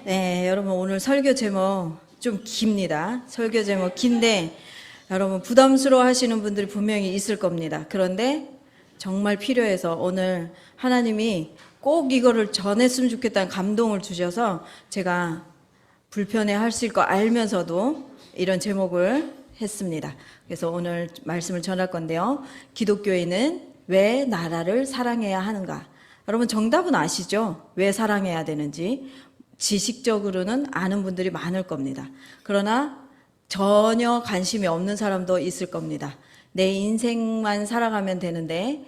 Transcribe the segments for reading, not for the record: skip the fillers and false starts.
네, 여러분 오늘 설교 제목 좀 깁니다. 설교 제목 긴데 여러분 부담스러워 하시는 분들이 분명히 있을 겁니다. 그런데 정말 필요해서 오늘 하나님이 꼭 이거를 전했으면 좋겠다는 감동을 주셔서 제가 불편해 하실 거 알면서도 이런 제목을 했습니다. 그래서 오늘 말씀을 전할 건데요. 기독교인은 왜 나라를 사랑해야 하는가? 여러분 정답은 아시죠? 왜 사랑해야 되는지. 지식적으로는 아는 분들이 많을 겁니다. 그러나 전혀 관심이 없는 사람도 있을 겁니다. 내 인생만 살아가면 되는데,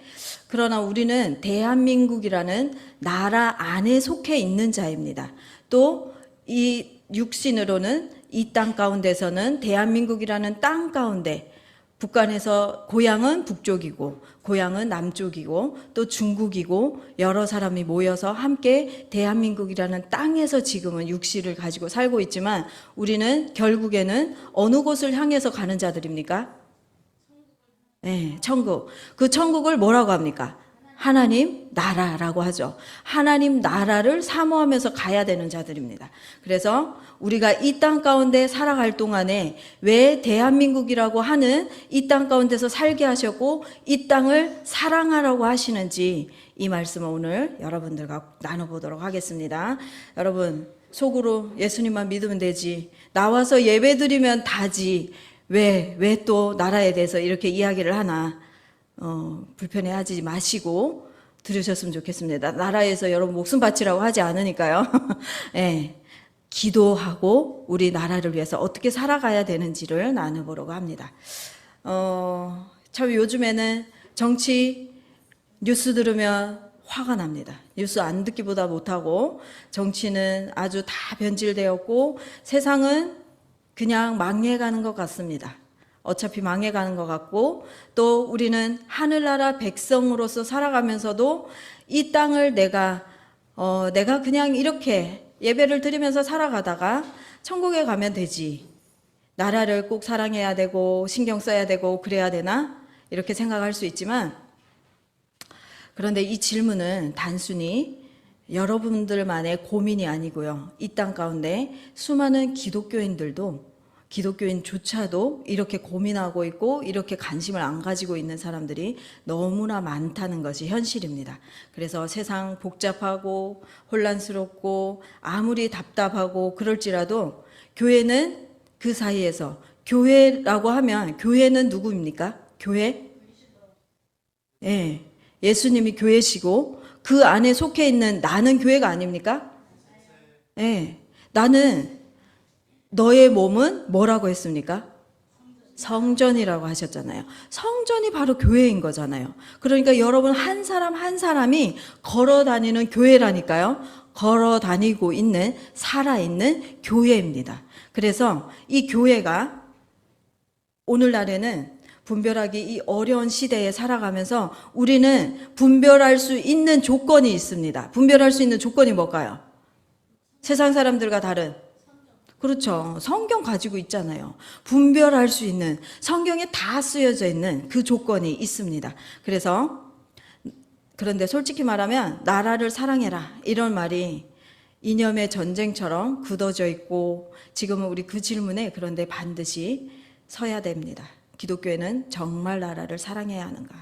그러나 우리는 대한민국이라는 나라 안에 속해 있는 자입니다. 또 이 육신으로는 이 땅 가운데서는 대한민국이라는 땅 가운데 북한에서 고향은 북쪽이고 고향은 남쪽이고 또 중국이고 여러 사람이 모여서 함께 대한민국이라는 땅에서 지금은 육시를 가지고 살고 있지만 우리는 결국에는 어느 곳을 향해서 가는 자들입니까? 네, 천국. 그 천국을 뭐라고 합니까? 하나님 나라라고 하죠. 하나님 나라를 사모하면서 가야 되는 자들입니다. 그래서 우리가 이 땅 가운데 살아갈 동안에 왜 대한민국이라고 하는 이 땅 가운데서 살게 하셨고 이 땅을 사랑하라고 하시는지 이 말씀을 오늘 여러분들과 나눠보도록 하겠습니다. 여러분 속으로 예수님만 믿으면 되지, 나와서 예배 드리면 다지, 왜 또 나라에 대해서 이렇게 이야기를 하나, 불편해하지 마시고 들으셨으면 좋겠습니다. 나라에서 여러분 목숨 바치라고 하지 않으니까요. 네, 기도하고 우리 나라를 위해서 어떻게 살아가야 되는지를 나눠보려고 합니다. 참 요즘에는 정치 뉴스 들으면 화가 납니다. 뉴스 안 듣기보다 못하고 정치는 아주 다 변질되었고 세상은 그냥 망해가는 것 같습니다. 어차피 망해가는 것 같고 또 우리는 하늘나라 백성으로서 살아가면서도 이 땅을 내가 그냥 이렇게 예배를 드리면서 살아가다가 천국에 가면 되지, 나라를 꼭 사랑해야 되고 신경 써야 되고 그래야 되나 이렇게 생각할 수 있지만, 그런데 이 질문은 단순히 여러분들만의 고민이 아니고요. 이 땅 가운데 수많은 기독교인조차도 이렇게 고민하고 있고 이렇게 관심을 안 가지고 있는 사람들이 너무나 많다는 것이 현실입니다. 그래서 세상 복잡하고 혼란스럽고 아무리 답답하고 그럴지라도 교회는 그 사이에서, 교회라고 하면 교회는 누구입니까? 교회? 예, 예수님이 교회시고 그 안에 속해 있는 나는 교회가 아닙니까? 예, 나는, 너의 몸은 뭐라고 했습니까? 성전이라고 하셨잖아요. 성전이 바로 교회인 거잖아요. 그러니까 여러분 한 사람 한 사람이 걸어 다니는 교회라니까요. 걸어 다니고 있는, 살아있는 교회입니다. 그래서 이 교회가 오늘날에는 분별하기 이 어려운 시대에 살아가면서 우리는 분별할 수 있는 조건이 있습니다. 분별할 수 있는 조건이 뭘까요? 세상 사람들과 다른, 그렇죠. 성경 가지고 있잖아요. 분별할 수 있는, 성경에 다 쓰여져 있는 그 조건이 있습니다. 그런데 솔직히 말하면 나라를 사랑해라 이런 말이 이념의 전쟁처럼 굳어져 있고 지금은 우리 그 질문에 그런데 반드시 서야 됩니다. 기독교회는 정말 나라를 사랑해야 하는가?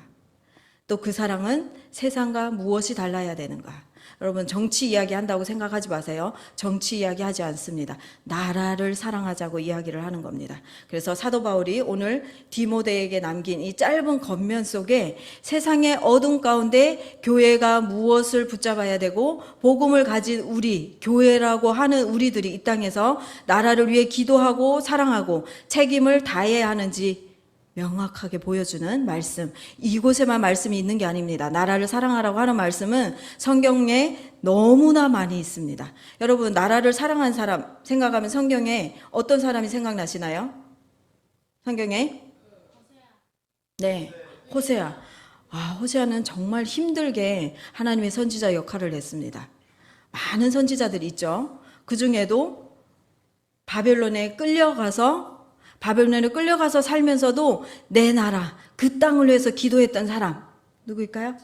또 그 사랑은 세상과 무엇이 달라야 되는가? 여러분 정치 이야기 한다고 생각하지 마세요. 정치 이야기 하지 않습니다. 나라를 사랑하자고 이야기를 하는 겁니다. 그래서 사도 바울이 오늘 디모데에게 남긴 이 짧은 겉면 속에 세상의 어둠 가운데 교회가 무엇을 붙잡아야 되고 복음을 가진 우리, 교회라고 하는 우리들이 이 땅에서 나라를 위해 기도하고 사랑하고 책임을 다해야 하는지 명확하게 보여주는 말씀, 이곳에만 말씀이 있는 게 아닙니다. 나라를 사랑하라고 하는 말씀은 성경에 너무나 많이 있습니다. 여러분 나라를 사랑한 사람 생각하면 성경에 어떤 사람이 생각나시나요? 성경에? 네, 호세아. 호세아는 정말 힘들게 하나님의 선지자 역할을 했습니다. 많은 선지자들이 있죠. 그 중에도 바벨론에 끌려가서 살면서도 내 나라, 그 땅을 위해서 기도했던 사람 누구일까요?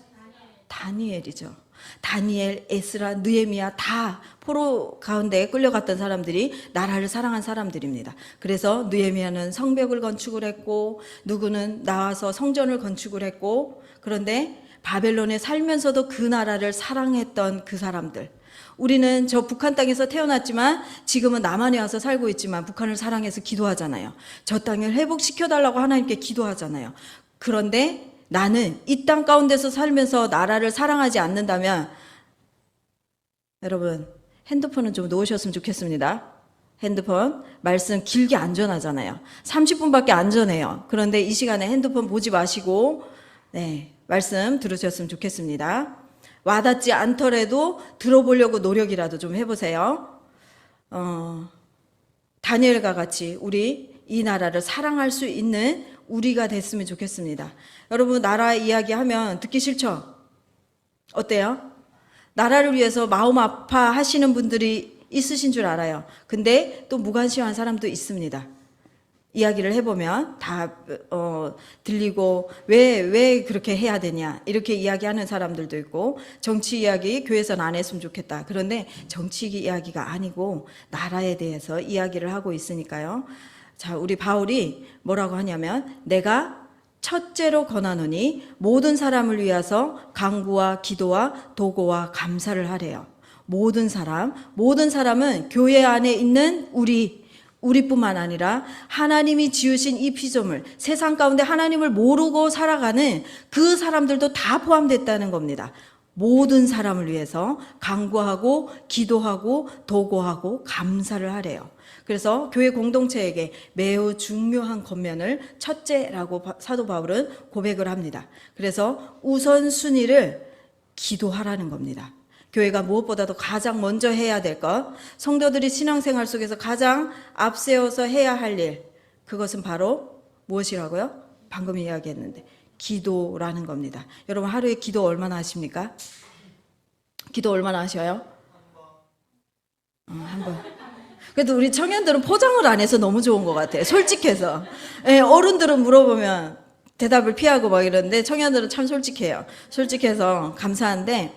다니엘이죠. 다니엘, 에스라, 느헤미야 다 포로 가운데 끌려갔던 사람들이 나라를 사랑한 사람들입니다. 그래서 느헤미야는 성벽을 건축을 했고, 누구는 나와서 성전을 건축을 했고, 그런데 바벨론에 살면서도 그 나라를 사랑했던 그 사람들. 우리는 저 북한 땅에서 태어났지만 지금은 남한에 와서 살고 있지만 북한을 사랑해서 기도하잖아요. 저 땅을 회복시켜달라고 하나님께 기도하잖아요. 그런데 나는 이 땅 가운데서 살면서 나라를 사랑하지 않는다면, 여러분 핸드폰은 좀 놓으셨으면 좋겠습니다. 핸드폰 말씀 길게 안 전하잖아요. 30분밖에 안 전해요. 그런데 이 시간에 핸드폰 보지 마시고 말씀 들으셨으면 좋겠습니다. 와닿지 않더라도 들어보려고 노력이라도 좀 해보세요. 다니엘과 같이 우리 이 나라를 사랑할 수 있는 우리가 됐으면 좋겠습니다. 여러분 나라 이야기하면 듣기 싫죠? 어때요? 나라를 위해서 마음 아파하시는 분들이 있으신 줄 알아요. 근데 또 무관심한 사람도 있습니다. 이야기를 해보면 다 들리고 왜 그렇게 해야 되냐 이렇게 이야기하는 사람들도 있고, 정치 이야기 교회에서는 안 했으면 좋겠다. 그런데 정치 이야기가 아니고 나라에 대해서 이야기를 하고 있으니까요. 자, 우리 바울이 뭐라고 하냐면, 내가 첫째로 권하노니 모든 사람을 위하여 간구와 기도와 도고와 감사를 하래요. 모든 사람은 교회 안에 있는 우리뿐만 아니라 하나님이 지으신 이 피조물, 세상 가운데 하나님을 모르고 살아가는 그 사람들도 다 포함됐다는 겁니다. 모든 사람을 위해서 간구하고 기도하고 도고하고 감사를 하래요. 그래서 교회 공동체에게 매우 중요한 권면을 첫째라고 사도 바울은 고백을 합니다. 그래서 우선순위를 기도하라는 겁니다. 교회가 무엇보다도 가장 먼저 해야 될 것, 성도들이 신앙생활 속에서 가장 앞세워서 해야 할 일, 그것은 바로 무엇이라고요? 방금 이야기했는데 기도라는 겁니다. 여러분 하루에 기도 얼마나 하십니까? 기도 얼마나 하셔요? 한 번. 그래도 우리 청년들은 포장을 안 해서 너무 좋은 것 같아요. 솔직해서. 어른들은 물어보면 대답을 피하고 막 이러는데 청년들은 참 솔직해요. 솔직해서 감사한데,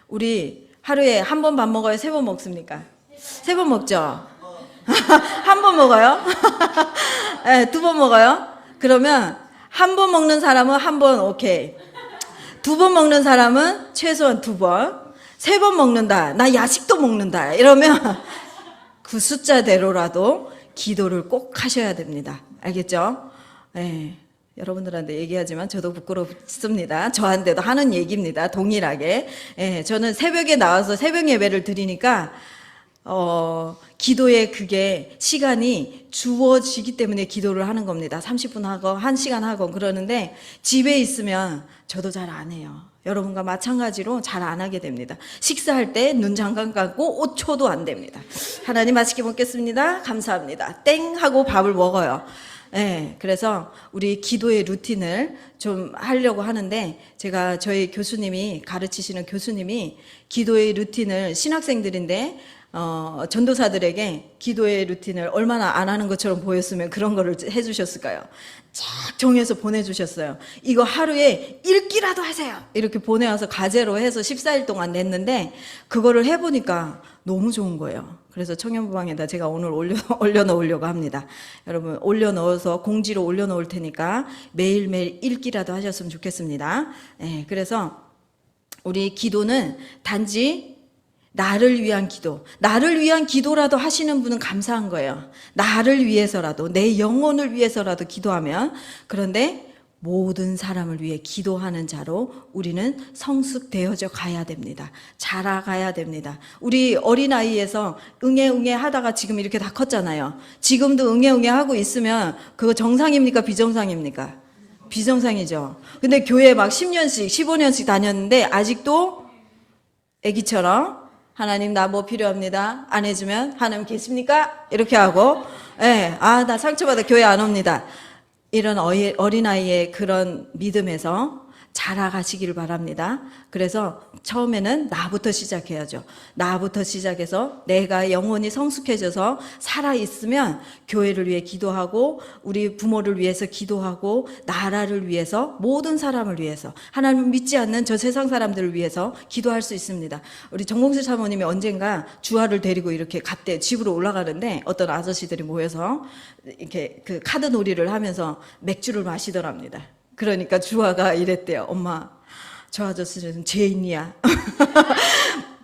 우리 하루에 한 번 밥 먹어요? 세 번 먹습니까? 세 번 먹죠? 한 번 먹어요? 두 번 먹어요? 그러면 한 번 먹는 사람은 한 번 오케이. 두 번 먹는 사람은 최소한 두 번. 세 번 먹는다. 나 야식도 먹는다. 이러면 그 숫자대로라도 기도를 꼭 하셔야 됩니다. 알겠죠? 여러분들한테 얘기하지만 저도 부끄럽습니다. 저한테도 하는 얘기입니다. 동일하게. 저는 새벽에 나와서 새벽 예배를 드리니까 기도에 그게 시간이 주어지기 때문에 기도를 하는 겁니다. 30분 하고 1시간 하고 그러는데 집에 있으면 저도 잘 안 해요. 여러분과 마찬가지로 잘 안 하게 됩니다. 식사할 때 눈 잠깐 감고 5초도 안 됩니다. 하나님 맛있게 먹겠습니다. 감사합니다. 땡 하고 밥을 먹어요. 그래서 우리 기도의 루틴을 좀 하려고 하는데, 제가 저희 교수님이 가르치시는 교수님이 기도의 루틴을 신학생들인데 전도사들에게 기도의 루틴을 얼마나 안 하는 것처럼 보였으면 그런 거를 해주셨을까요? 쫙 정해서 보내주셨어요. 이거 하루에 읽기라도 하세요. 이렇게 보내와서 과제로 해서 14일 동안 냈는데 그거를 해보니까 너무 좋은 거예요. 그래서 청년부방에다 제가 오늘 올려놓으려고 합니다. 여러분 올려넣어서 공지로 올려놓을 테니까 매일매일 읽기라도 하셨으면 좋겠습니다. 그래서 우리 기도는 단지 나를 위한 기도라도 하시는 분은 감사한 거예요. 나를 위해서라도, 내 영혼을 위해서라도 기도하면. 그런데 모든 사람을 위해 기도하는 자로 우리는 성숙되어져 가야 됩니다. 자라가야 됩니다. 우리 어린아이에서 응애 하다가 지금 이렇게 다 컸잖아요. 지금도 응애 하고 있으면 그거 정상입니까? 비정상입니까? 비정상이죠. 근데 교회 막 10년씩 15년씩 다녔는데 아직도 애기처럼 하나님 나 뭐 필요합니다. 안 해주면 하나님 계십니까? 이렇게 하고, 나 상처받아 교회 안 옵니다. 이런 어린아이의 그런 믿음에서 자라가시기를 바랍니다. 그래서 처음에는 나부터 시작해야죠. 나부터 시작해서 내가 영혼이 성숙해져서 살아있으면 교회를 위해 기도하고 우리 부모를 위해서 기도하고 나라를 위해서 모든 사람을 위해서 하나님을 믿지 않는 저 세상 사람들을 위해서 기도할 수 있습니다. 우리 정봉실 사모님이 언젠가 주아를 데리고 이렇게 갔대. 집으로 올라가는데 어떤 아저씨들이 모여서 이렇게 그 카드 놀이를 하면서 맥주를 마시더랍니다. 그러니까 주아가 이랬대요. 엄마, 저 아저씨들은 죄인이야.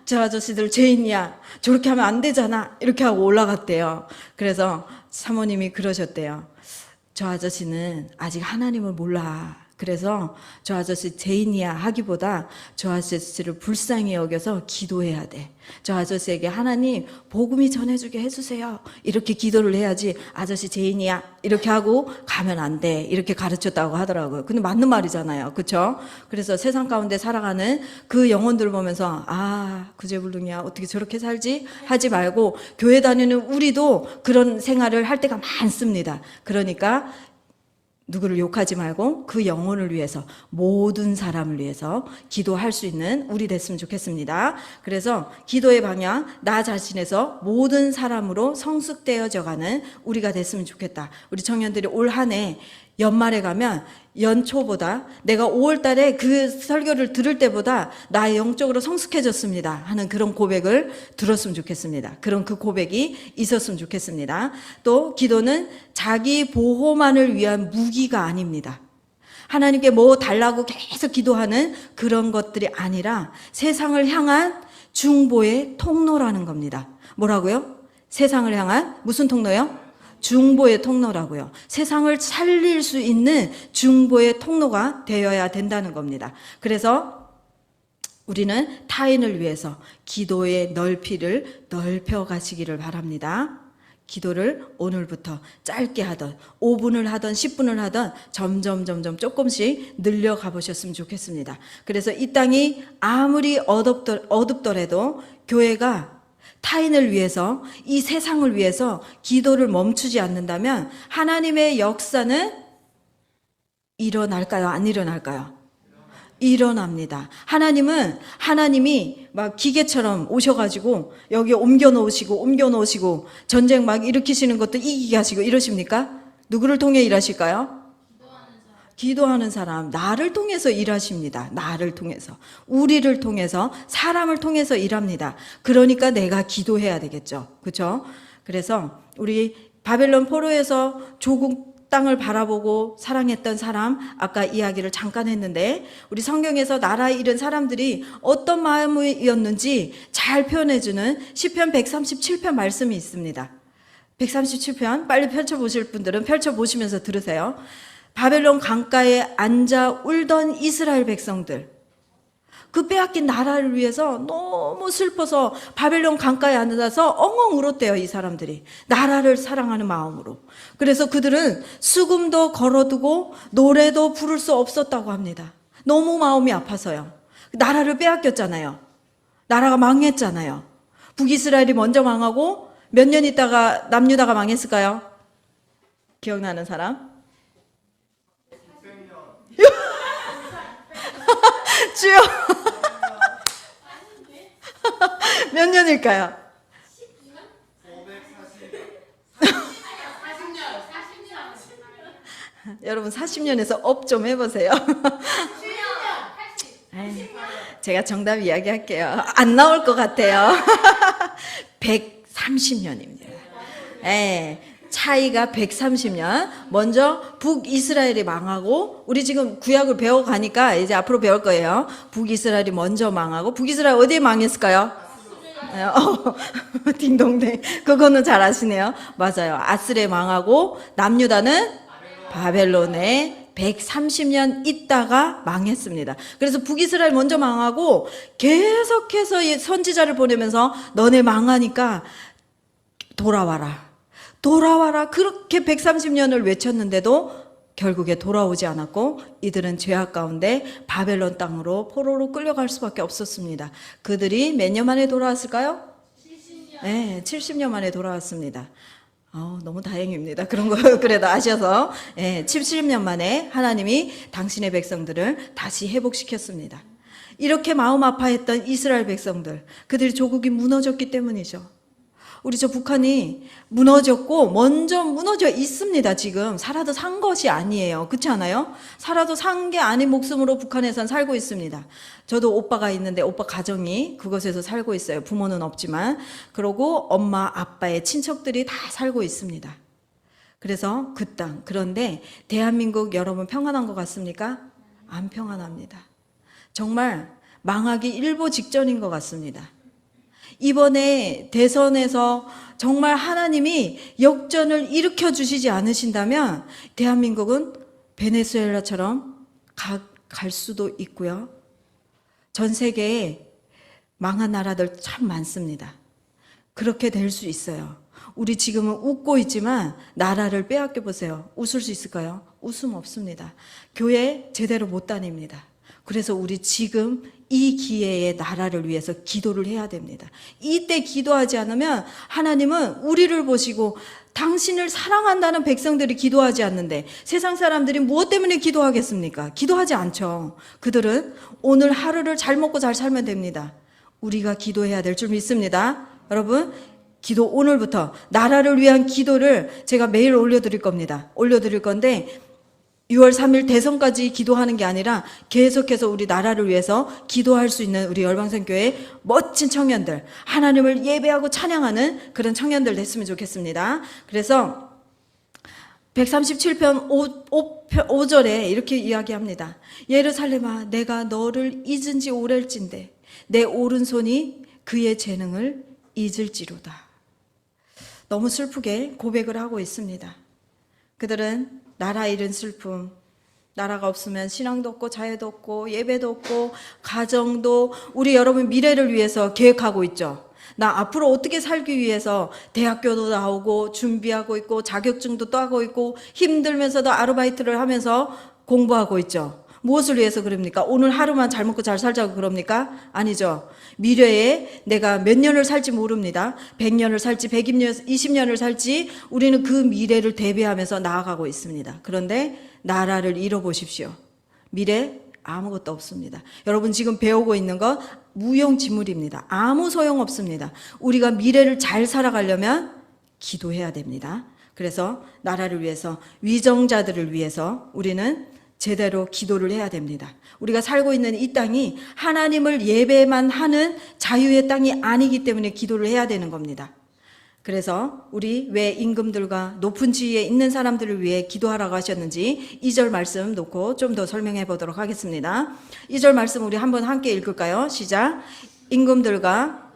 저 아저씨들 죄인이야. 저렇게 하면 안 되잖아. 이렇게 하고 올라갔대요. 그래서 사모님이 그러셨대요. 저 아저씨는 아직 하나님을 몰라. 그래서 저 아저씨 죄인이야 하기보다 저 아저씨를 불쌍히 여겨서 기도해야 돼. 저 아저씨에게 하나님 복음이 전해주게 해주세요. 이렇게 기도를 해야지 아저씨 죄인이야 이렇게 하고 가면 안 돼. 이렇게 가르쳤다고 하더라고요. 근데 맞는 말이잖아요. 그렇죠? 그래서 세상 가운데 살아가는 그 영혼들을 보면서 구제불능이야 어떻게 저렇게 살지? 하지 말고 교회 다니는 우리도 그런 생활을 할 때가 많습니다. 그러니까 누구를 욕하지 말고 그 영혼을 위해서 모든 사람을 위해서 기도할 수 있는 우리 됐으면 좋겠습니다. 그래서 기도의 방향 나 자신에서 모든 사람으로 성숙되어져가는 우리가 됐으면 좋겠다. 우리 청년들이 올 한 해 연말에 가면 연초보다 내가 5월 달에 그 설교를 들을 때보다 나 영적으로 성숙해졌습니다 하는 그런 고백을 들었으면 좋겠습니다. 그런 그 고백이 있었으면 좋겠습니다. 또 기도는 자기 보호만을 위한 무기가 아닙니다. 하나님께 뭐 달라고 계속 기도하는 그런 것들이 아니라 세상을 향한 중보의 통로라는 겁니다. 뭐라고요? 세상을 향한 무슨 통로요? 중보의 통로라고요. 세상을 살릴 수 있는 중보의 통로가 되어야 된다는 겁니다. 그래서 우리는 타인을 위해서 기도의 넓이를 넓혀 가시기를 바랍니다. 기도를 오늘부터 짧게 하던 5분을 하던 10분을 하던 점점 조금씩 늘려가 보셨으면 좋겠습니다. 그래서 이 땅이 아무리 어둡더라도 교회가 타인을 위해서 이 세상을 위해서 기도를 멈추지 않는다면 하나님의 역사는 일어날까요? 안 일어날까요? 일어납니다. 하나님이 막 기계처럼 오셔가지고 여기 옮겨 놓으시고 전쟁 막 일으키시는 것도 이기게 하시고 이러십니까? 누구를 통해 일하실까요? 기도하는 사람, 나를 통해서 일하십니다. 나를 통해서. 우리를 통해서, 사람을 통해서 일합니다. 그러니까 내가 기도해야 되겠죠. 그렇죠? 그래서 우리 바벨론 포로에서 조국 땅을 바라보고 사랑했던 사람, 아까 이야기를 잠깐 했는데 우리 성경에서 나라 잃은 사람들이 어떤 마음이었는지 잘 표현해주는 시편 137편 말씀이 있습니다. 137편 빨리 펼쳐보실 분들은 펼쳐보시면서 들으세요. 바벨론 강가에 앉아 울던 이스라엘 백성들, 그 빼앗긴 나라를 위해서 너무 슬퍼서 바벨론 강가에 앉아서 엉엉 울었대요. 이 사람들이 나라를 사랑하는 마음으로. 그래서 그들은 수금도 걸어두고 노래도 부를 수 없었다고 합니다. 너무 마음이 아파서요. 나라를 빼앗겼잖아요. 나라가 망했잖아요. 북이스라엘이 먼저 망하고 몇 년 있다가 남유다가 망했을까요? 기억나는 사람? 주여 몇 년일까요? 40년. 여러분 40년에서 업 좀 해보세요. 제가 정답 이야기할게요. 안 나올 것 같아요. 130년입니다. 차이가 130년. 먼저 북이스라엘이 망하고, 우리 지금 구약을 배워가니까 이제 앞으로 배울 거예요. 북이스라엘이 먼저 망하고, 북이스라엘 어디에 망했을까요? 딩동댕. 그거는 잘 아시네요. 맞아요. 아스레 망하고, 남유다는 바벨론에 130년 있다가 망했습니다. 그래서 북이스라엘 먼저 망하고 계속해서 선지자를 보내면서 너네 망하니까 돌아와라. 그렇게 130년을 외쳤는데도 결국에 돌아오지 않았고 이들은 죄악 가운데 바벨론 땅으로 포로로 끌려갈 수밖에 없었습니다. 그들이 몇 년 만에 돌아왔을까요? 70년. 네, 70년 만에 돌아왔습니다. 너무 다행입니다. 그런 거 그래도 아셔서 70년 만에 하나님이 당신의 백성들을 다시 회복시켰습니다. 이렇게 마음 아파했던 이스라엘 백성들, 그들이 조국이 무너졌기 때문이죠. 우리 저 북한이 무너졌고 먼저 무너져 있습니다. 지금 살아도 산 것이 아니에요. 그렇지 않아요? 살아도 산 게 아닌 목숨으로 북한에선 살고 있습니다. 저도 오빠가 있는데 오빠 가정이 그곳에서 살고 있어요. 부모는 없지만. 그러고 엄마 아빠의 친척들이 다 살고 있습니다. 그래서 그 땅. 그런데 대한민국 여러분 평안한 것 같습니까? 안 평안합니다. 정말 망하기 일보 직전인 것 같습니다. 이번에 대선에서 정말 하나님이 역전을 일으켜 주시지 않으신다면 대한민국은 베네수엘라처럼 갈 수도 있고요. 전 세계에 망한 나라들 참 많습니다. 그렇게 될 수 있어요. 우리 지금은 웃고 있지만 나라를 빼앗겨 보세요. 웃을 수 있을까요? 웃음 없습니다. 교회 제대로 못 다닙니다. 그래서 우리 지금 이 기회에 나라를 위해서 기도를 해야 됩니다. 이때 기도하지 않으면 하나님은 우리를 보시고 당신을 사랑한다는 백성들이 기도하지 않는데 세상 사람들이 무엇 때문에 기도하겠습니까? 기도하지 않죠. 그들은 오늘 하루를 잘 먹고 잘 살면 됩니다. 우리가 기도해야 될 줄 믿습니다. 여러분, 기도 오늘부터 나라를 위한 기도를 제가 매일 올려드릴 겁니다. 올려드릴 건데 6월 3일 대선까지 기도하는 게 아니라 계속해서 우리 나라를 위해서 기도할 수 있는 우리 열방선교회 멋진 청년들, 하나님을 예배하고 찬양하는 그런 청년들 됐으면 좋겠습니다. 그래서 137편 5절에 이렇게 이야기합니다. 예루살렘아, 내가 너를 잊은 지 오래일진데 내 오른손이 그의 재능을 잊을지로다. 너무 슬프게 고백을 하고 있습니다. 그들은 나라 잃은 슬픔, 나라가 없으면 신앙도 없고 자유도 없고 예배도 없고 가정도 우리 여러분 미래를 위해서 계획하고 있죠. 나 앞으로 어떻게 살기 위해서 대학교도 나오고 준비하고 있고 자격증도 따고 있고 힘들면서도 아르바이트를 하면서 공부하고 있죠. 무엇을 위해서 그럽니까? 오늘 하루만 잘 먹고 잘 살자고 그럽니까? 아니죠. 미래에 내가 몇 년을 살지 모릅니다. 100년을 살지 120년을 살지 우리는 그 미래를 대비하면서 나아가고 있습니다. 그런데 나라를 잃어보십시오. 미래 아무것도 없습니다. 여러분 지금 배우고 있는 건 무용지물입니다. 아무 소용없습니다. 우리가 미래를 잘 살아가려면 기도해야 됩니다. 그래서 나라를 위해서 위정자들을 위해서 우리는 제대로 기도를 해야 됩니다. 우리가 살고 있는 이 땅이 하나님을 예배만 하는 자유의 땅이 아니기 때문에 기도를 해야 되는 겁니다. 그래서 우리 왜 임금들과 높은 지위에 있는 사람들을 위해 기도하라고 하셨는지 2절 말씀 놓고 좀 더 설명해 보도록 하겠습니다. 2절 말씀 우리 한번 함께 읽을까요? 시작. 임금들과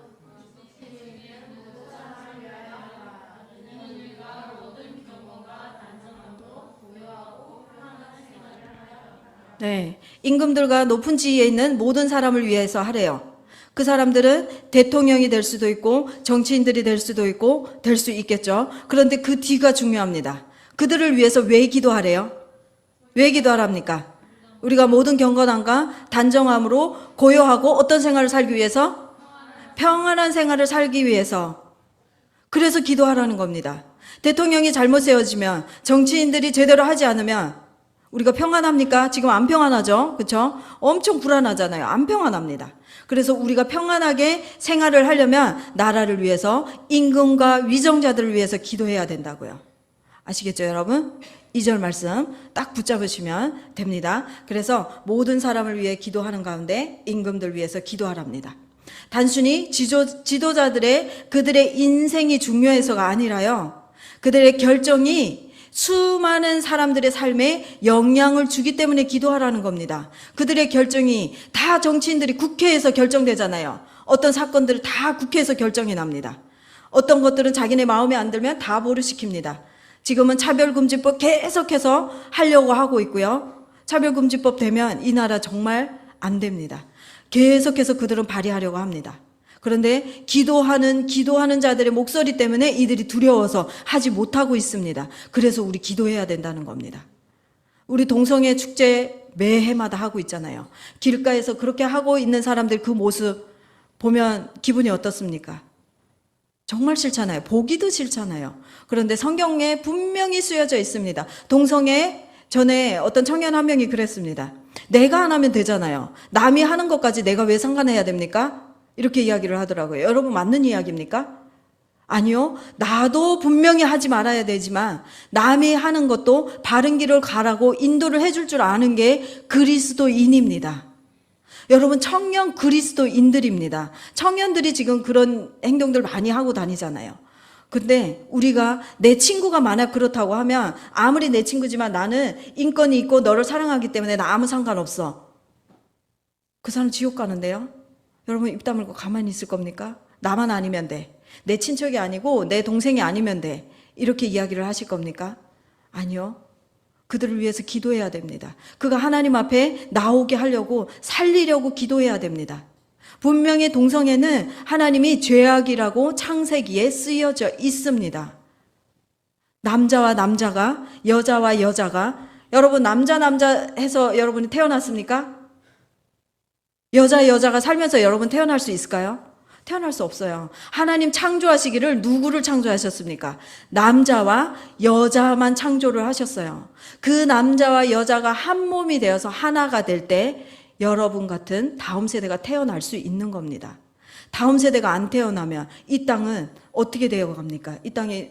임금들과 높은 지위에 있는 모든 사람을 위해서 하래요. 그 사람들은 대통령이 될 수도 있고 정치인들이 될 수도 있고 될 수 있겠죠. 그런데 그 뒤가 중요합니다. 그들을 위해서 왜 기도하래요? 왜 기도하랍니까? 우리가 모든 경건함과 단정함으로 고요하고 어떤 생활을 살기 위해서? 평안한 생활을 살기 위해서. 그래서 기도하라는 겁니다. 대통령이 잘못 세워지면 정치인들이 제대로 하지 않으면 우리가 평안합니까? 지금 안 평안하죠? 그렇죠? 엄청 불안하잖아요. 안 평안합니다. 그래서 우리가 평안하게 생활을 하려면 나라를 위해서 임금과 위정자들을 위해서 기도해야 된다고요. 아시겠죠, 여러분? 2절 말씀 딱 붙잡으시면 됩니다. 그래서 모든 사람을 위해 기도하는 가운데 임금들 위해서 기도하랍니다. 단순히 지도자들의 그들의 인생이 중요해서가 아니라요. 그들의 결정이 수많은 사람들의 삶에 영향을 주기 때문에 기도하라는 겁니다. 그들의 결정이 다 정치인들이 국회에서 결정되잖아요. 어떤 사건들을 다 국회에서 결정이 납니다. 어떤 것들은 자기네 마음에 안 들면 다 보류시킵니다. 지금은 차별금지법 계속해서 하려고 하고 있고요. 차별금지법 되면 이 나라 정말 안 됩니다. 계속해서 그들은 발의하려고 합니다. 그런데 기도하는 자들의 목소리 때문에 이들이 두려워서 하지 못하고 있습니다. 그래서 우리 기도해야 된다는 겁니다. 우리 동성애 축제 매해마다 하고 있잖아요. 길가에서 그렇게 하고 있는 사람들 그 모습 보면 기분이 어떻습니까? 정말 싫잖아요. 보기도 싫잖아요. 그런데 성경에 분명히 쓰여져 있습니다. 동성애 전에 어떤 청년 한 명이 그랬습니다. 내가 안 하면 되잖아요. 남이 하는 것까지 내가 왜 상관해야 됩니까? 이렇게 이야기를 하더라고요. 여러분 맞는 이야기입니까? 아니요. 나도 분명히 하지 말아야 되지만 남이 하는 것도 바른 길을 가라고 인도를 해줄 줄 아는 게 그리스도인입니다. 여러분 청년 그리스도인들입니다. 청년들이 지금 그런 행동들 많이 하고 다니잖아요. 근데 우리가 내 친구가 만약 그렇다고 하면 아무리 내 친구지만 나는 인권이 있고 너를 사랑하기 때문에 나 아무 상관없어. 그 사람 지옥 가는데요. 여러분 입 다물고 가만히 있을 겁니까? 나만 아니면 돼. 내 친척이 아니고 내 동생이 아니면 돼. 이렇게 이야기를 하실 겁니까? 아니요. 그들을 위해서 기도해야 됩니다. 그가 하나님 앞에 나오게 하려고 살리려고 기도해야 됩니다. 분명히 동성애는 하나님이 죄악이라고 창세기에 쓰여져 있습니다. 남자와 남자가, 여자와 여자가, 여러분 남자 해서 여러분이 태어났습니까? 여자가 살면서 여러분 태어날 수 있을까요? 태어날 수 없어요. 하나님 창조하시기를 누구를 창조하셨습니까? 남자와 여자만 창조를 하셨어요. 그 남자와 여자가 한 몸이 되어서 하나가 될 때 여러분 같은 다음 세대가 태어날 수 있는 겁니다. 다음 세대가 안 태어나면 이 땅은 어떻게 되어 갑니까? 이 땅이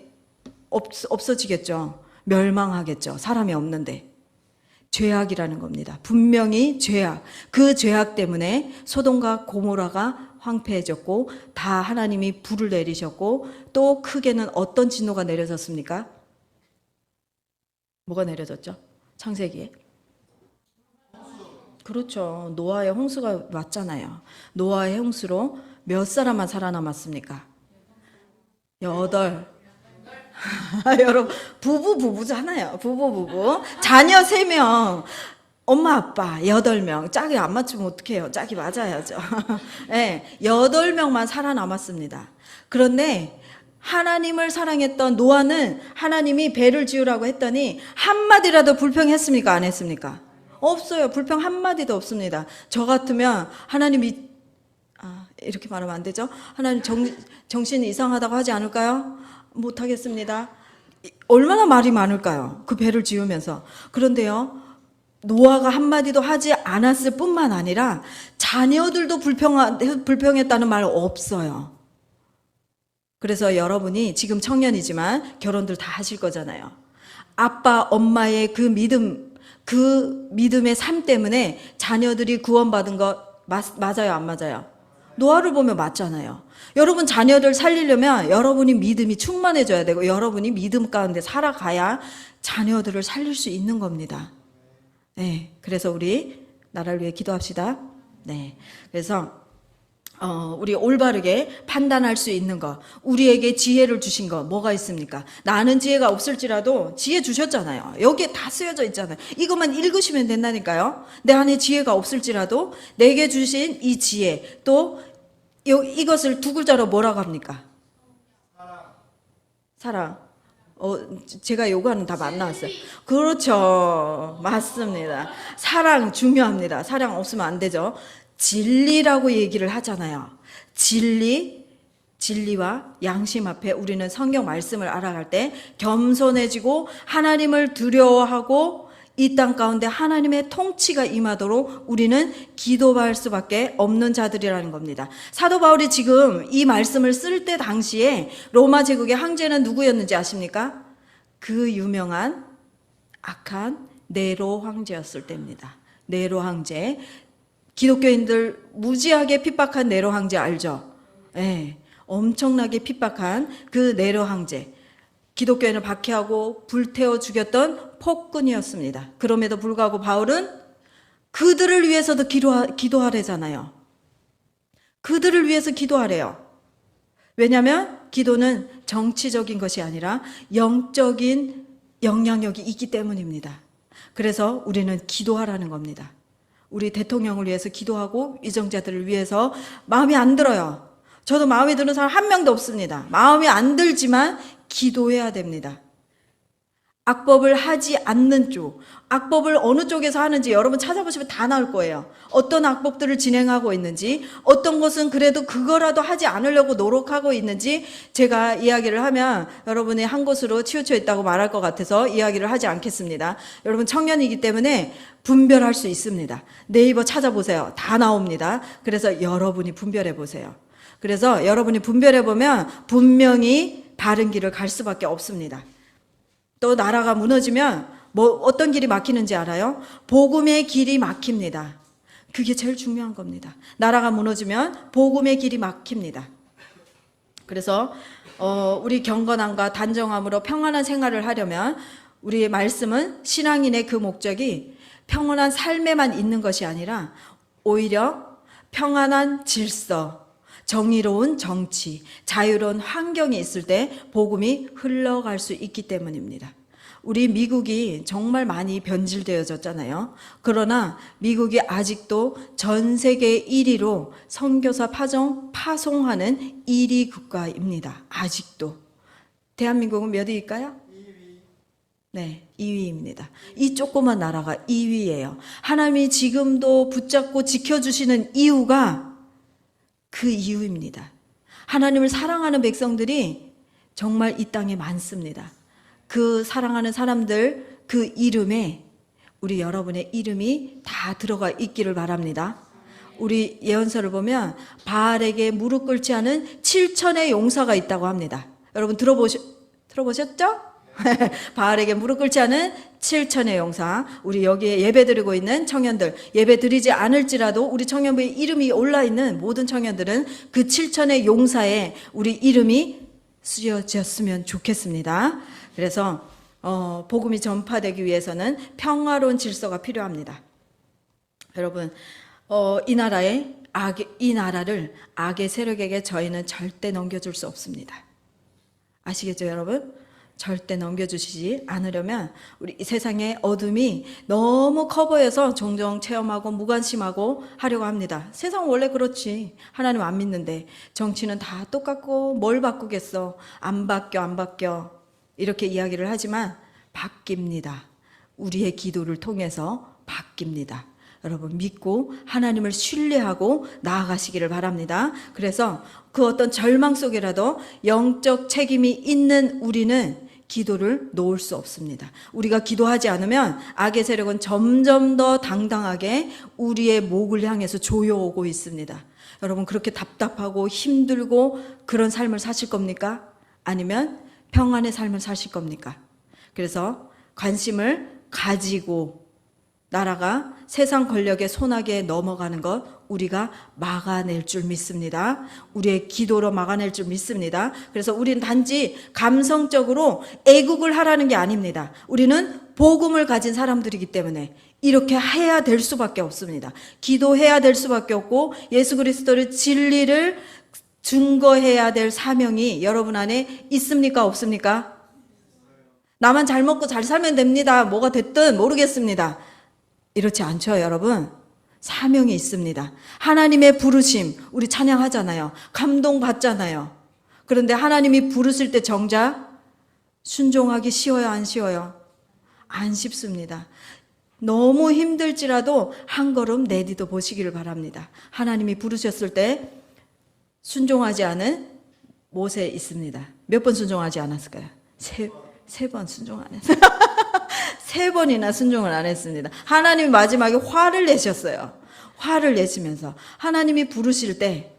없어지겠죠. 멸망하겠죠. 사람이 없는데. 죄악이라는 겁니다. 분명히 죄악. 그 죄악 때문에 소돔과 고모라가 황폐해졌고 다 하나님이 불을 내리셨고 또 크게는 어떤 진노가 내려졌습니까? 뭐가 내려졌죠? 창세기에. 그렇죠. 노아의 홍수가 왔잖아요. 노아의 홍수로 몇 사람만 살아남았습니까? 8. 여러분 부부잖아요. 부부 자녀 3명, 엄마 아빠 8명. 짝이 안 맞추면 어떡해요? 짝이 맞아야죠. 네, 8명만 살아남았습니다. 그런데 하나님을 사랑했던 노아는 하나님이 배를 지으라고 했더니 한마디라도 불평했습니까? 안 했습니까? 없어요. 불평 한마디도 없습니다. 저 같으면 하나님이 이렇게 말하면 안 되죠? 하나님 정신이 이상하다고 하지 않을까요? 못하겠습니다. 얼마나 말이 많을까요? 그 배를 지으면서. 그런데요, 노아가 한마디도 하지 않았을 뿐만 아니라 자녀들도 불평했다는 말 없어요. 그래서 여러분이 지금 청년이지만 결혼들 다 하실 거잖아요. 아빠, 엄마의 그 믿음의 삶 때문에 자녀들이 구원받은 거 맞아요, 안 맞아요? 노아를 보면 맞잖아요. 여러분 자녀들 살리려면 여러분이 믿음이 충만해져야 되고 여러분이 믿음 가운데 살아가야 자녀들을 살릴 수 있는 겁니다. 네, 그래서 우리 나라를 위해 기도합시다. 네, 그래서 우리 올바르게 판단할 수 있는 거, 우리에게 지혜를 주신 거 뭐가 있습니까? 나는 지혜가 없을지라도 지혜 주셨잖아요. 여기에 다 쓰여져 있잖아요. 이것만 읽으시면 된다니까요. 내 안에 지혜가 없을지라도 내게 주신 이 지혜, 또 이것을 두 글자로 뭐라고 합니까? 사랑. 제가 요구하는 답 안 나왔어요. 그렇죠. 맞습니다. 사랑 중요합니다. 사랑 없으면 안 되죠. 진리라고 얘기를 하잖아요. 진리와 양심 앞에 우리는 성경 말씀을 알아갈 때 겸손해지고 하나님을 두려워하고 이 땅 가운데 하나님의 통치가 임하도록 우리는 기도할 수밖에 없는 자들이라는 겁니다. 사도 바울이 지금 이 말씀을 쓸 때 당시에 로마 제국의 황제는 누구였는지 아십니까? 그 유명한 악한 네로 황제였을 때입니다. 네로 황제. 기독교인들 무지하게 핍박한 네로 황제 알죠? 네, 엄청나게 핍박한 그 네로 황제. 기독교인을 박해하고 불태워 죽였던 폭군이었습니다. 그럼에도 불구하고 바울은 그들을 위해서도 기도하래잖아요. 그들을 위해서 기도하래요. 왜냐하면 기도는 정치적인 것이 아니라 영적인 영향력이 있기 때문입니다. 그래서 우리는 기도하라는 겁니다. 우리 대통령을 위해서 기도하고 위정자들을 위해서. 마음이 안 들어요. 저도 마음에 드는 사람 한 명도 없습니다. 마음이 안 들지만 기도해야 됩니다. 악법을 하지 않는 쪽, 악법을 어느 쪽에서 하는지 여러분 찾아보시면 다 나올 거예요. 어떤 악법들을 진행하고 있는지, 어떤 것은 그래도 그거라도 하지 않으려고 노력하고 있는지 제가 이야기를 하면 여러분이 한 곳으로 치우쳐 있다고 말할 것 같아서 이야기를 하지 않겠습니다. 여러분 청년이기 때문에 분별할 수 있습니다. 네이버 찾아보세요. 다 나옵니다. 그래서 여러분이 분별해 보세요. 그래서 여러분이 분별해 보면 분명히 바른 길을 갈 수밖에 없습니다. 또 나라가 무너지면 어떤 길이 막히는지 알아요? 복음의 길이 막힙니다. 그게 제일 중요한 겁니다. 나라가 무너지면 복음의 길이 막힙니다. 그래서 우리 경건함과 단정함으로 평안한 생활을 하려면 우리의 말씀은 신앙인의 그 목적이 평안한 삶에만 있는 것이 아니라 오히려 평안한 질서, 정의로운 정치, 자유로운 환경이 있을 때 복음이 흘러갈 수 있기 때문입니다. 우리 미국이 정말 많이 변질되어졌잖아요. 그러나 미국이 아직도 전 세계 1위로 선교사 파송하는 1위 국가입니다. 아직도. 대한민국은 몇 위일까요? 2위. 네, 2위입니다. 이 조그만 나라가 2위예요. 하나님이 지금도 붙잡고 지켜주시는 이유가 그 이유입니다. 하나님을 사랑하는 백성들이 정말 이 땅에 많습니다. 그 사랑하는 사람들 그 이름에 우리 여러분의 이름이 다 들어가 있기를 바랍니다. 우리 예언서를 보면 바알에게 무릎 꿇지 않은 7천의 용사가 있다고 합니다. 여러분 들어보셨죠? 바알에게 무릎 꿇지 않은 7천의 용사. 우리 여기에 예배 드리고 있는 청년들, 예배 드리지 않을지라도 우리 청년부의 이름이 올라있는 모든 청년들은 그 7천의 용사에 우리 이름이 쓰여졌으면 좋겠습니다. 그래서 복음이 전파되기 위해서는 평화로운 질서가 필요합니다. 여러분 이 나라를 악의 세력에게 저희는 절대 넘겨줄 수 없습니다. 아시겠죠 여러분? 절대 넘겨주시지 않으려면 우리 세상의 어둠이 너무 커 보여서 종종 체험하고 무관심하고 하려고 합니다. 세상은 원래 그렇지. 하나님 안 믿는데 정치는 다 똑같고 뭘 바꾸겠어. 안 바뀌어 이렇게 이야기를 하지만 바뀝니다. 우리의 기도를 통해서 바뀝니다. 여러분 믿고 하나님을 신뢰하고 나아가시기를 바랍니다. 그래서 그 어떤 절망 속이라도 영적 책임이 있는 우리는 기도를 놓을 수 없습니다. 우리가 기도하지 않으면 악의 세력은 점점 더 당당하게 우리의 목을 향해서 조여오고 있습니다. 여러분 그렇게 답답하고 힘들고 그런 삶을 사실 겁니까? 아니면 평안의 삶을 사실 겁니까? 그래서 관심을 가지고 나라가 세상 권력의 손아귀에 넘어가는 것 우리가 막아낼 줄 믿습니다. 우리의 기도로 막아낼 줄 믿습니다. 그래서 우리는 단지 감성적으로 애국을 하라는 게 아닙니다. 우리는 복음을 가진 사람들이기 때문에 이렇게 해야 될 수밖에 없습니다. 기도해야 될 수밖에 없고 예수 그리스도의 진리를 증거해야 될 사명이 여러분 안에 있습니까? 없습니까? 나만 잘 먹고 잘 살면 됩니다. 뭐가 됐든 모르겠습니다. 이렇지 않죠, 여러분? 사명이 있습니다. 하나님의 부르심, 우리 찬양하잖아요. 감동받잖아요. 그런데 하나님이 부르실 때 정작 순종하기 쉬워요, 안 쉬워요? 안 쉽습니다. 너무 힘들지라도 한 걸음 내디뎌 보시기를 바랍니다. 하나님이 부르셨을 때 순종하지 않은 모세 있습니다. 몇 번 순종하지 않았을까요? 세 번 순종 안 했어요. 3번이나 순종을 안 했습니다. 하나님이 마지막에 화를 내셨어요. 화를 내시면서 하나님이 부르실 때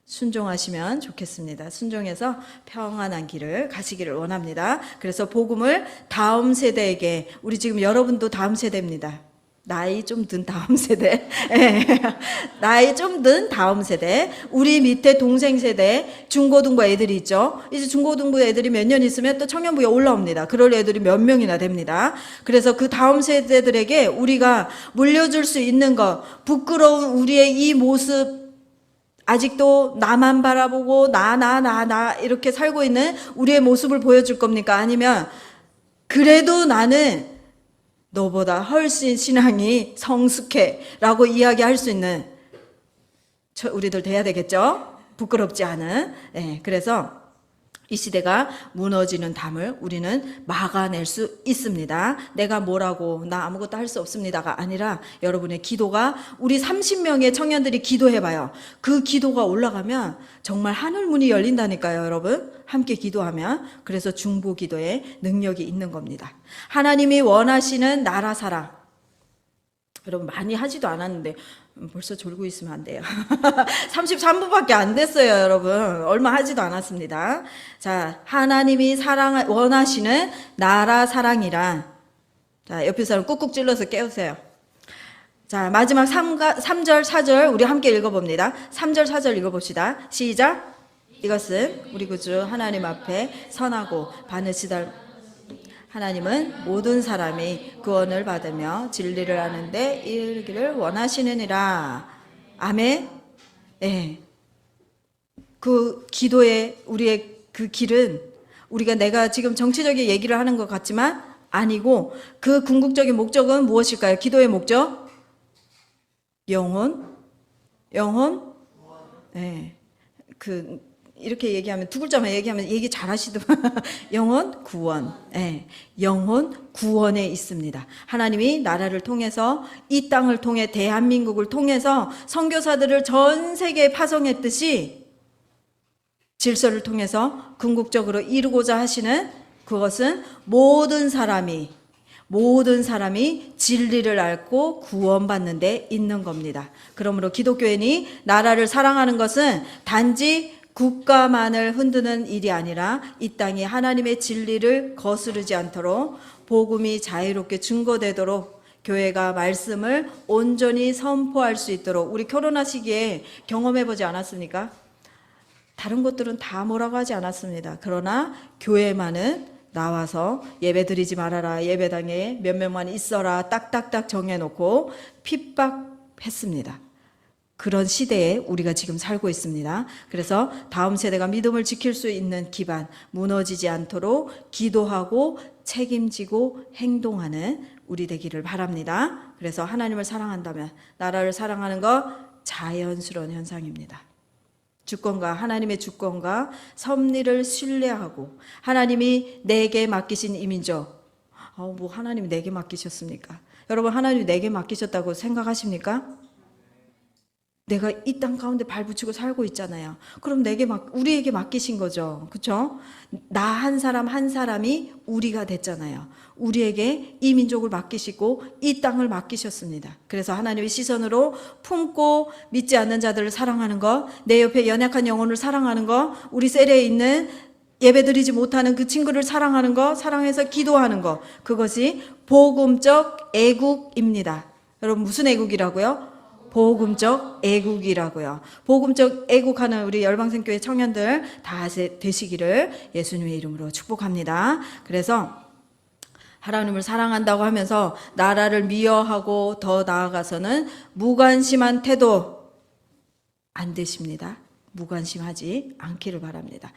순종하시면 좋겠습니다. 순종해서 평안한 길을 가시기를 원합니다. 그래서 복음을 다음 세대에게, 우리 지금 여러분도 다음 세대입니다. 나이 좀 든 다음 세대, 나이 좀 든 다음 세대, 우리 밑에 동생 세대, 중고등부 애들이 있죠. 이제 중고등부 애들이 몇 년 있으면 또 청년부에 올라옵니다. 그럴 애들이 몇 명이나 됩니다. 그래서 그 다음 세대들에게 우리가 물려줄 수 있는 것, 부끄러운 우리의 이 모습, 아직도 나만 바라보고 나 이렇게 살고 있는 우리의 모습을 보여줄 겁니까? 아니면 그래도 나는 너보다 훨씬 신앙이 성숙해 라고 이야기할 수 있는 우리들 돼야 되겠죠? 부끄럽지 않은. 그래서 이 시대가 무너지는 담을 우리는 막아낼 수 있습니다. 내가 뭐라고 나 아무것도 할 수 없습니다가 아니라 여러분의 기도가 우리 30명의 청년들이 기도해봐요. 그 기도가 올라가면 정말 하늘 문이 열린다니까요, 여러분. 함께 기도하면. 그래서 중보 기도에 능력이 있는 겁니다. 하나님이 원하시는 나라 사랑. 여러분 많이 하지도 않았는데 벌써 졸고 있으면 안 돼요. 33분밖에 안 됐어요, 여러분. 얼마 하지도 않았습니다. 자, 하나님이 원하시는 나라 사랑이란, 자, 옆에 사람 꾹꾹 찔러서 깨우세요. 자, 마지막 3절, 4절 우리 함께 읽어봅니다. 3절, 4절 읽어봅시다. 시작. 이것은 우리 구주 하나님 앞에 선하고 바느시달 하나님은 모든 사람이 구원을 받으며 진리를 아는데 이르기를 원하시느니라. 아멘. 네. 그 기도의 우리의 그 길은 우리가 내가 지금 정치적인 얘기를 하는 것 같지만 아니고 그 궁극적인 목적은 무엇일까요? 기도의 목적? 영혼? 네. 이렇게 얘기하면 두 글자만 얘기하면 얘기 잘하시더만 영혼 구원. 네. 영혼 구원에 있습니다. 하나님이 나라를 통해서 이 땅을 통해 대한민국을 통해서 선교사들을 전 세계에 파송했듯이 질서를 통해서 궁극적으로 이루고자 하시는 그것은 모든 사람이 진리를 앓고 구원받는 데 있는 겁니다. 그러므로 기독교인이 나라를 사랑하는 것은 단지 국가만을 흔드는 일이 아니라 이 땅이 하나님의 진리를 거스르지 않도록 복음이 자유롭게 증거되도록 교회가 말씀을 온전히 선포할 수 있도록 우리 코로나 시기에 경험해보지 않았습니까? 다른 것들은 다 뭐라고 하지 않았습니다. 그러나 교회만은 나와서 예배 드리지 말아라, 예배당에 몇 명만 있어라 딱딱딱 정해놓고 핍박했습니다. 그런 시대에 우리가 지금 살고 있습니다. 그래서 다음 세대가 믿음을 지킬 수 있는 기반, 무너지지 않도록 기도하고 책임지고 행동하는 우리 되기를 바랍니다. 그래서 하나님을 사랑한다면 나라를 사랑하는 것 자연스러운 현상입니다. 주권과 하나님의 주권과 섭리를 신뢰하고 하나님이 내게 맡기신 이민족, 뭐 하나님이 내게 맡기셨습니까? 여러분 하나님이 내게 맡기셨다고 생각하십니까? 내가 이 땅 가운데 발붙이고 살고 있잖아요. 그럼 우리에게 맡기신 거죠. 그렇죠? 나 한 사람이 우리가 됐잖아요. 우리에게 이 민족을 맡기시고 이 땅을 맡기셨습니다. 그래서 하나님의 시선으로 품고 믿지 않는 자들을 사랑하는 것, 내 옆에 연약한 영혼을 사랑하는 것, 우리 셀에 있는 예배드리지 못하는 그 친구를 사랑하는 것, 사랑해서 기도하는 것, 그것이 복음적 애국입니다. 여러분 무슨 애국이라고요? 복음적 애국이라고요. 복음적 애국하는 우리 열방생교회 청년들 다 되시기를 예수님의 이름으로 축복합니다. 그래서 하나님을 사랑한다고 하면서 나라를 미워하고 더 나아가서는 무관심한 태도 안 되십니다. 무관심하지 않기를 바랍니다.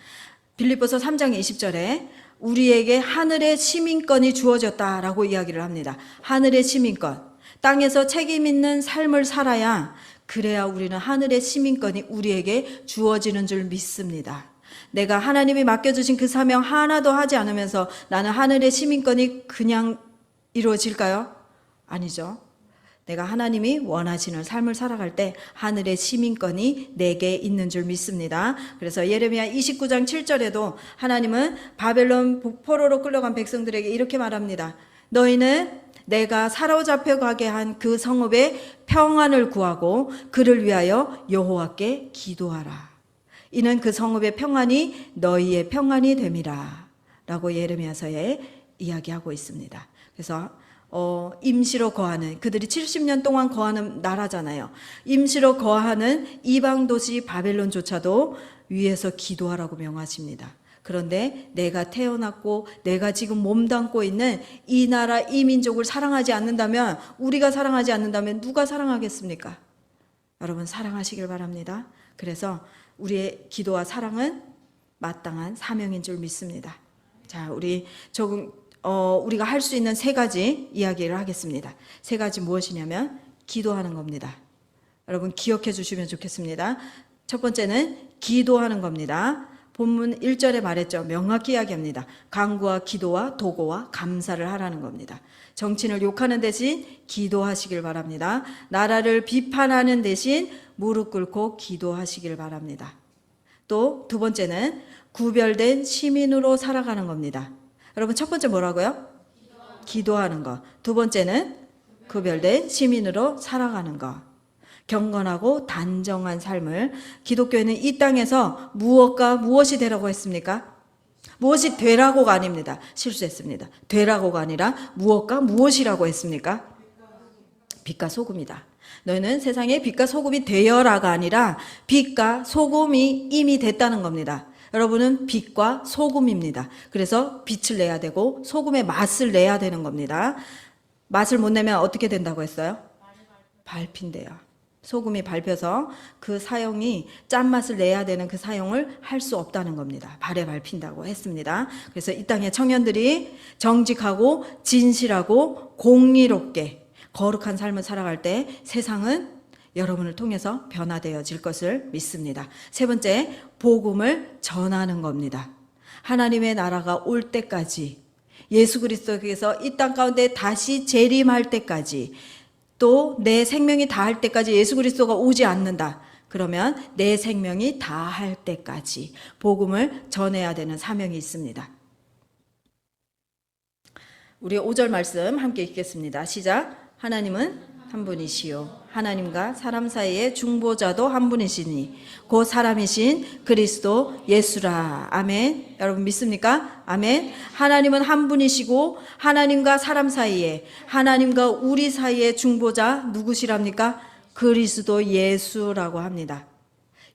빌립보서 3장 20절에 우리에게 하늘의 시민권이 주어졌다라고 이야기를 합니다. 하늘의 시민권. 땅에서 책임 있는 삶을 살아야 그래야 우리는 하늘의 시민권이 우리에게 주어지는 줄 믿습니다. 내가 하나님이 맡겨주신 그 사명 하나도 하지 않으면서 나는 하늘의 시민권이 그냥 이루어질까요? 아니죠. 내가 하나님이 원하시는 삶을 살아갈 때 하늘의 시민권이 내게 있는 줄 믿습니다. 그래서 예레미야 29장 7절에도 하나님은 바벨론 포로로 끌려간 백성들에게 이렇게 말합니다. 너희는 내가 사로잡혀 가게 한 그 성읍의 평안을 구하고 그를 위하여 여호와께 기도하라. 이는 그 성읍의 평안이 너희의 평안이 됨이라 라고 예레미야서에 이야기하고 있습니다. 그래서 임시로 거하는, 그들이 70년 동안 거하는 나라잖아요. 임시로 거하는 이방 도시 바벨론조차도 위에서 기도하라고 명하십니다. 그런데 내가 태어났고 내가 지금 몸담고 있는 이 나라 이 민족을 사랑하지 않는다면, 우리가 사랑하지 않는다면 누가 사랑하겠습니까? 여러분 사랑하시길 바랍니다. 그래서 우리의 기도와 사랑은 마땅한 사명인 줄 믿습니다. 자, 우리가 할 수 있는 세 가지 이야기를 하겠습니다. 세 가지 무엇이냐면 기도하는 겁니다. 여러분 기억해 주시면 좋겠습니다. 첫 번째는 기도하는 겁니다. 본문 1절에 말했죠. 명확히 이야기합니다. 간구와 기도와 도고와 감사를 하라는 겁니다. 정치인을 욕하는 대신 기도하시길 바랍니다. 나라를 비판하는 대신 무릎 꿇고 기도하시길 바랍니다. 또 두 번째는 구별된 시민으로 살아가는 겁니다. 여러분 첫 번째 뭐라고요? 기도하는 것. 두 번째는 구별된 시민으로 살아가는 것. 경건하고 단정한 삶을, 기독교회는 이 땅에서 무엇과 무엇이 되라고 했습니까? 무엇이 되라고가 아닙니다. 실수했습니다. 되라고가 아니라 무엇과 무엇이라고 했습니까? 빛과 소금이다. 너희는 세상의 빛과 소금이 되어라가 아니라 빛과 소금이 이미 됐다는 겁니다. 여러분은 빛과 소금입니다. 그래서 빛을 내야 되고 소금의 맛을 내야 되는 겁니다. 맛을 못 내면 어떻게 된다고 했어요? 밟힌대요. 소금이 밟혀서 그 사용이 짠맛을 내야 되는 그 사용을 할 수 없다는 겁니다. 발에 밟힌다고 했습니다. 그래서 이 땅의 청년들이 정직하고 진실하고 공의롭게 거룩한 삶을 살아갈 때 세상은 여러분을 통해서 변화되어질 것을 믿습니다. 세 번째, 복음을 전하는 겁니다. 하나님의 나라가 올 때까지, 예수 그리스도께서 이 땅 가운데 다시 재림할 때까지, 또 내 생명이 다할 때까지 예수 그리스도가 오지 않는다. 그러면 내 생명이 다할 때까지 복음을 전해야 되는 사명이 있습니다. 우리 5절 말씀 함께 읽겠습니다. 시작. 하나님은 한 분이시요 하나님과 사람 사이의 중보자도 한 분이시니 그 사람이신 그리스도 예수라. 아멘. 여러분 믿습니까? 아멘. 하나님은 한 분이시고 하나님과 사람 사이에, 하나님과 우리 사이의 중보자 누구시랍니까? 그리스도 예수라고 합니다.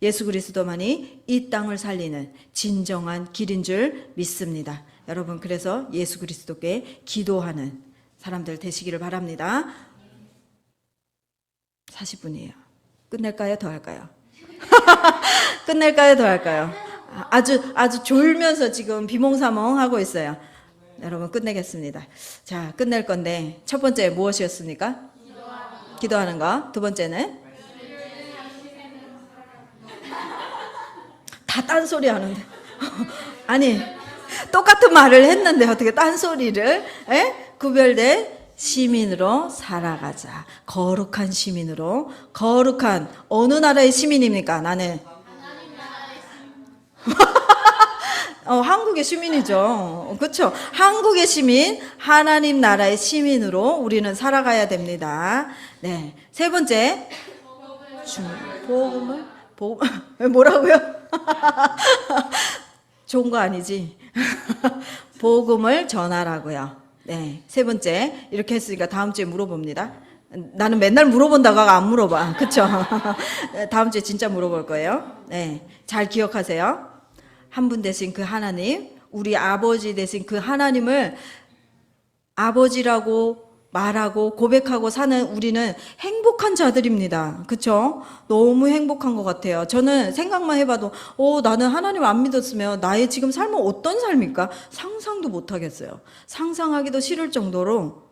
예수 그리스도만이 이 땅을 살리는 진정한 길인 줄 믿습니다. 여러분 그래서 예수 그리스도께 기도하는 사람들 되시기를 바랍니다. 40분이에요. 끝낼까요? 더 할까요? 끝낼까요? 더 할까요? 아주 졸면서 지금 비몽사몽 하고 있어요. 여러분 끝내겠습니다. 자, 끝낼 건데 첫 번째 무엇이었습니까? 기도하는 거. 두 번째는 다 딴소리 하는데 아니 똑같은 말을 했는데 어떻게 딴소리를? 구별된 시민으로 살아가자. 거룩한 시민으로. 거룩한 어느 나라의 시민입니까? 나는 한국의 시민이죠. 그렇죠? 한국의 시민, 하나님 나라의 시민으로 우리는 살아가야 됩니다. 네. 세 번째, 복음을 뭐라고요? 좋은 거 아니지? 복음을 전하라고요. 네. 세 번째, 이렇게 했으니까 다음 주에 물어봅니다. 나는 맨날 물어본다가 안 물어봐. 그쵸? 다음 주에 진짜 물어볼 거예요. 네. 잘 기억하세요. 한 분 되신 그 하나님, 우리 아버지 되신 그 하나님을 아버지라고 말하고 고백하고 사는 우리는 행복한 자들입니다. 그쵸? 너무 행복한 것 같아요. 저는 생각만 해봐도 나는 하나님 안 믿었으면 나의 지금 삶은 어떤 삶일까? 상상도 못 하겠어요. 상상하기도 싫을 정도로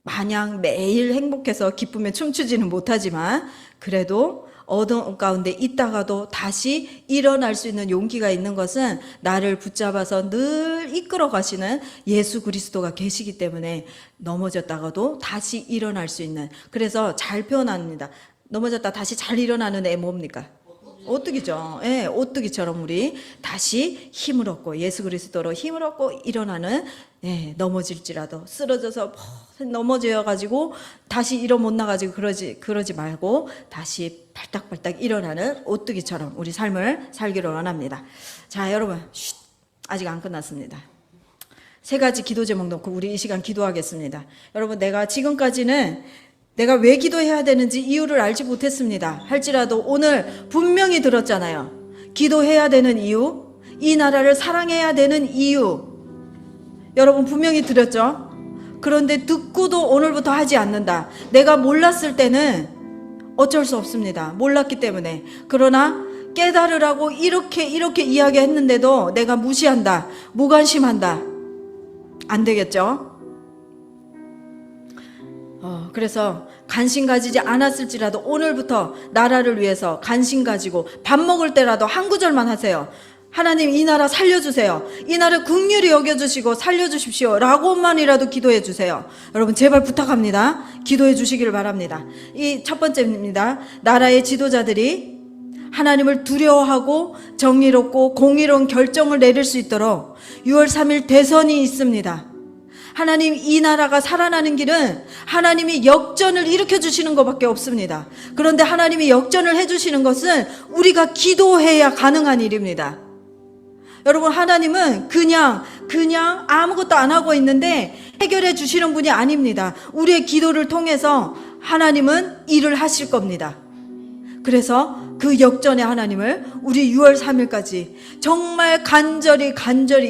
마냥 매일 행복해서 기쁨에 춤추지는 못하지만 그래도 어둠 가운데 있다가도 다시 일어날 수 있는 용기가 있는 것은 나를 붙잡아서 늘 이끌어 가시는 예수 그리스도가 계시기 때문에 넘어졌다가도 다시 일어날 수 있는, 그래서 잘 표현합니다. 넘어졌다 다시 잘 일어나는 애 뭡니까? 오뚜기죠. 예, 오뚜기처럼 우리 다시 힘을 얻고 예수 그리스도로 힘을 얻고 일어나는, 넘어질지라도 쓰러져서 넘어져 가지고 다시 일어 못 나가지고 그러지 말고 다시 발딱발딱 일어나는 오뚜기처럼 우리 삶을 살기를 원합니다. 자, 여러분, 아직 안 끝났습니다. 세 가지 기도 제목 놓고 우리 이 시간 기도하겠습니다. 여러분, 내가 지금까지는 내가 왜 기도해야 되는지 이유를 알지 못했습니다. 할지라도 오늘 분명히 들었잖아요. 기도해야 되는 이유, 이 나라를 사랑해야 되는 이유, 여러분 분명히 들었죠? 그런데 듣고도 오늘부터 하지 않는다. 내가 몰랐을 때는 어쩔 수 없습니다. 몰랐기 때문에. 그러나 깨달으라고 이렇게 이야기했는데도 내가 무시한다, 무관심한다. 안 되겠죠? 그래서 관심 가지지 않았을지라도 오늘부터 나라를 위해서 관심 가지고 밥 먹을 때라도 한 구절만 하세요. 하나님 이 나라 살려주세요. 이 나라 긍휼히 여겨주시고 살려주십시오. 라고만이라도 기도해 주세요. 여러분 제발 부탁합니다. 기도해 주시기를 바랍니다. 이 첫 번째입니다. 나라의 지도자들이 하나님을 두려워하고 정의롭고 공의로운 결정을 내릴 수 있도록 6월 3일 대선이 있습니다. 하나님 이 나라가 살아나는 길은 하나님이 역전을 일으켜 주시는 것밖에 없습니다. 그런데 하나님이 역전을 해주시는 것은 우리가 기도해야 가능한 일입니다. 여러분 하나님은 그냥 아무것도 안 하고 있는데 해결해 주시는 분이 아닙니다. 우리의 기도를 통해서 하나님은 일을 하실 겁니다. 그래서 그 역전의 하나님을 우리 6월 3일까지 정말 간절히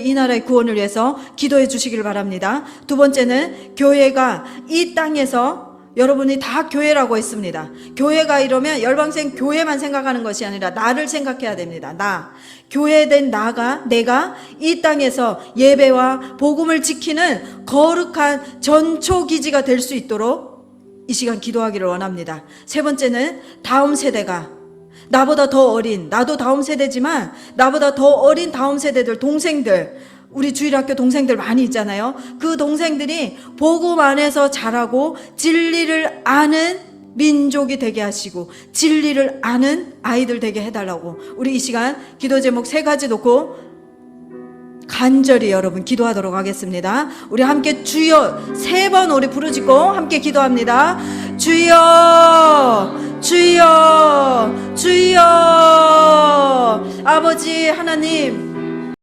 이 나라의 구원을 위해서 기도해 주시길 바랍니다. 두 번째는 교회가 이 땅에서 여러분이 다 교회라고 했습니다. 교회가 이러면 열방생 교회만 생각하는 것이 아니라 나를 생각해야 됩니다. 교회된 내가 이 땅에서 예배와 복음을 지키는 거룩한 전초기지가 될 수 있도록 이 시간 기도하기를 원합니다. 세 번째는 다음 세대가 나보다 더 어린, 나도 다음 세대지만 나보다 더 어린 다음 세대들, 동생들, 우리 주일학교 동생들 많이 있잖아요. 그 동생들이 복음 안에서 자라고 진리를 아는 민족이 되게 하시고 진리를 아는 아이들 되게 해달라고 우리 이 시간 기도 제목 3가지 놓고 간절히 여러분 기도하도록 하겠습니다. 우리 함께 주여 3번 우리 부르짖고 함께 기도합니다. 주여 주여 주여. 아버지 하나님